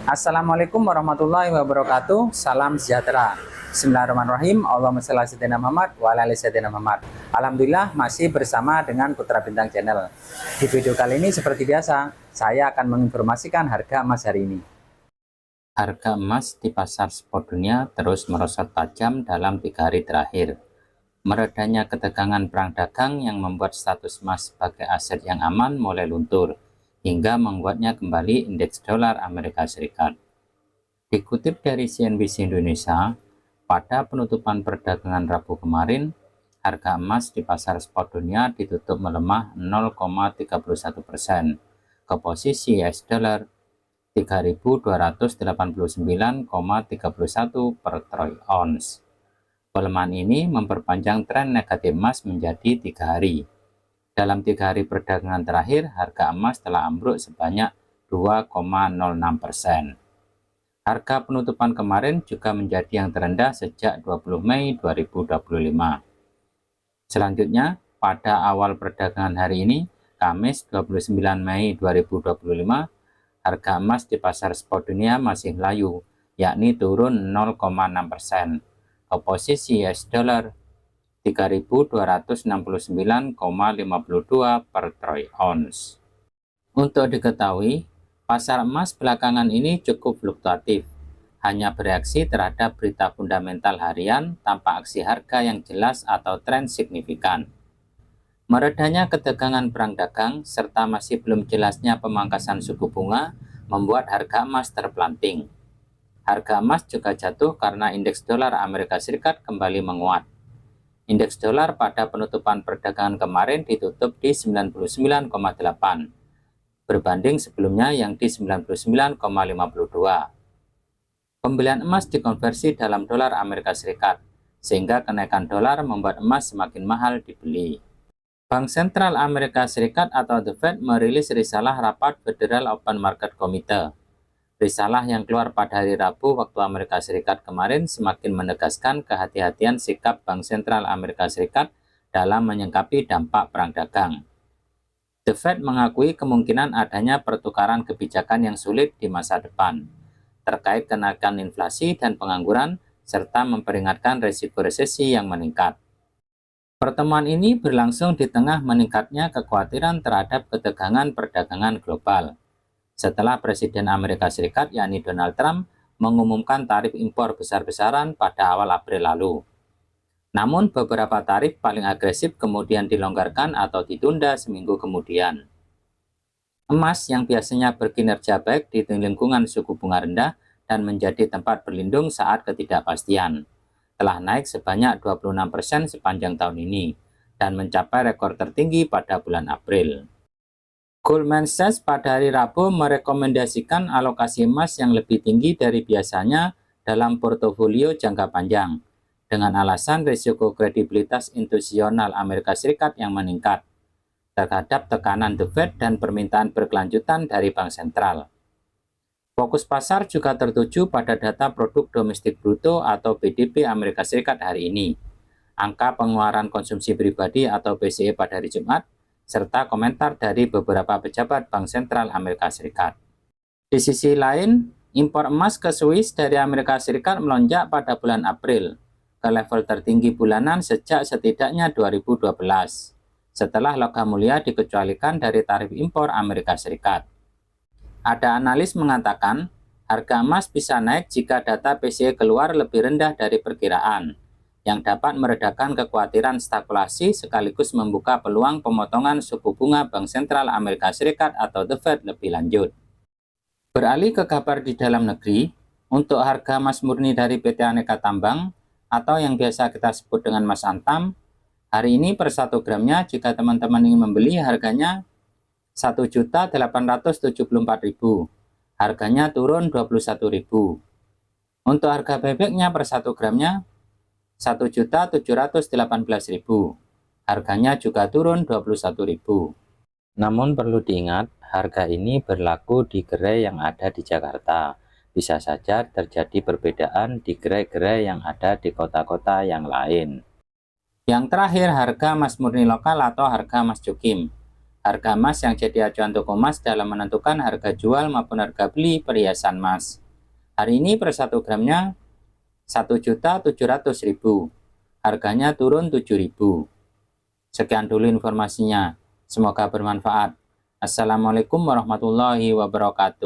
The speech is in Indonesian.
Assalamualaikum warahmatullahi wabarakatuh. Salam sejahtera. Bismillahirrahmanirrahim. Allahumma shalli ala sayyidina Muhammad wa ala ali sayyidina Muhammad. Alhamdulillah masih bersama dengan Putra Bintang Channel. Di video kali ini seperti biasa, saya akan menginformasikan harga emas hari ini. Harga emas di pasar spot dunia terus merosot tajam dalam 3 hari terakhir. Meredanya ketegangan perang dagang yang membuat status emas sebagai aset yang aman mulai luntur, hingga menguatnya kembali indeks dolar Amerika Serikat. Dikutip dari CNBC Indonesia, pada penutupan perdagangan Rabu kemarin, harga emas di pasar spot dunia ditutup melemah 0,31% ke posisi US dollar 3.289,31 per troy ounce. Pelemahan ini memperpanjang tren negatif emas menjadi 3 hari. Dalam 3 hari perdagangan terakhir, harga emas telah ambruk sebanyak 2,06%. Harga penutupan kemarin juga menjadi yang terendah sejak 20 Mei 2025. Selanjutnya, pada awal perdagangan hari ini, Kamis 29 Mei 2025, harga emas di pasar spot dunia masih layu, yakni turun 0,6% ke posisi US dollar 3.269,52 per troy ounce. Untuk diketahui, pasar emas belakangan ini cukup fluktuatif, hanya bereaksi terhadap berita fundamental harian tanpa aksi harga yang jelas atau tren signifikan. Meredanya ketegangan perang dagang serta masih belum jelasnya pemangkasan suku bunga membuat harga emas terpelanting. Harga emas juga jatuh karena indeks dolar Amerika Serikat kembali menguat. Indeks dolar pada penutupan perdagangan kemarin ditutup di 99,8, berbanding sebelumnya yang di 99,52. Pembelian emas dikonversi dalam dolar Amerika Serikat, sehingga kenaikan dolar membuat emas semakin mahal dibeli. Bank Sentral Amerika Serikat atau The Fed merilis risalah rapat Federal Open Market Committee. Risalah yang keluar pada hari Rabu waktu Amerika Serikat kemarin semakin menegaskan kehati-hatian sikap Bank Sentral Amerika Serikat dalam menyikapi dampak perang dagang. The Fed mengakui kemungkinan adanya pertukaran kebijakan yang sulit di masa depan, terkait kenaikan inflasi dan pengangguran, serta memperingatkan risiko resesi yang meningkat. Pertemuan ini berlangsung di tengah meningkatnya kekhawatiran terhadap ketegangan perdagangan global, setelah Presiden Amerika Serikat yakni Donald Trump mengumumkan tarif impor besar-besaran pada awal April lalu. Namun beberapa tarif paling agresif kemudian dilonggarkan atau ditunda seminggu kemudian. Emas yang biasanya berkinerja baik di lingkungan suku bunga rendah dan menjadi tempat berlindung saat ketidakpastian, telah naik sebanyak 26% sepanjang tahun ini dan mencapai rekor tertinggi pada bulan April. Goldman Sachs pada hari Rabu merekomendasikan alokasi emas yang lebih tinggi dari biasanya dalam portofolio jangka panjang, dengan alasan risiko kredibilitas institusional Amerika Serikat yang meningkat terhadap tekanan The Fed dan permintaan berkelanjutan dari Bank Sentral. Fokus pasar juga tertuju pada data produk domestik bruto atau PDB Amerika Serikat hari ini, angka pengeluaran konsumsi pribadi atau PCE pada hari Jumat, serta komentar dari beberapa pejabat Bank Sentral Amerika Serikat. Di sisi lain, impor emas ke Swiss dari Amerika Serikat melonjak pada bulan April ke level tertinggi bulanan sejak setidaknya 2012, setelah logam mulia dikecualikan dari tarif impor Amerika Serikat. Ada analis mengatakan, harga emas bisa naik jika data PCE keluar lebih rendah dari perkiraan, yang dapat meredakan kekhawatiran stagflasi sekaligus membuka peluang pemotongan suku bunga Bank Sentral Amerika Serikat atau The Fed lebih lanjut. Beralih ke kabar di dalam negeri, untuk harga emas murni dari PT Aneka Tambang atau yang biasa kita sebut dengan Mas Antam, hari ini per 1 gramnya jika teman-teman ingin membeli harganya Rp1.874.000, harganya turun Rp21.000. Untuk harga bebeknya per 1 gramnya Rp1.718.000, harganya juga turun Rp21.000. Namun perlu diingat, harga ini berlaku di gerai yang ada di Jakarta. Bisa saja terjadi perbedaan di gerai-gerai yang ada di kota-kota yang lain. Yang terakhir, harga emas murni lokal atau harga emas Jokim. Harga emas yang jadi acuan toko emas dalam menentukan harga jual maupun harga beli perhiasan emas. Hari ini per 1 gramnya 1.700.000. Harganya turun 7.000. Sekian dulu informasinya. Semoga bermanfaat. Assalamualaikum warahmatullahi wabarakatuh.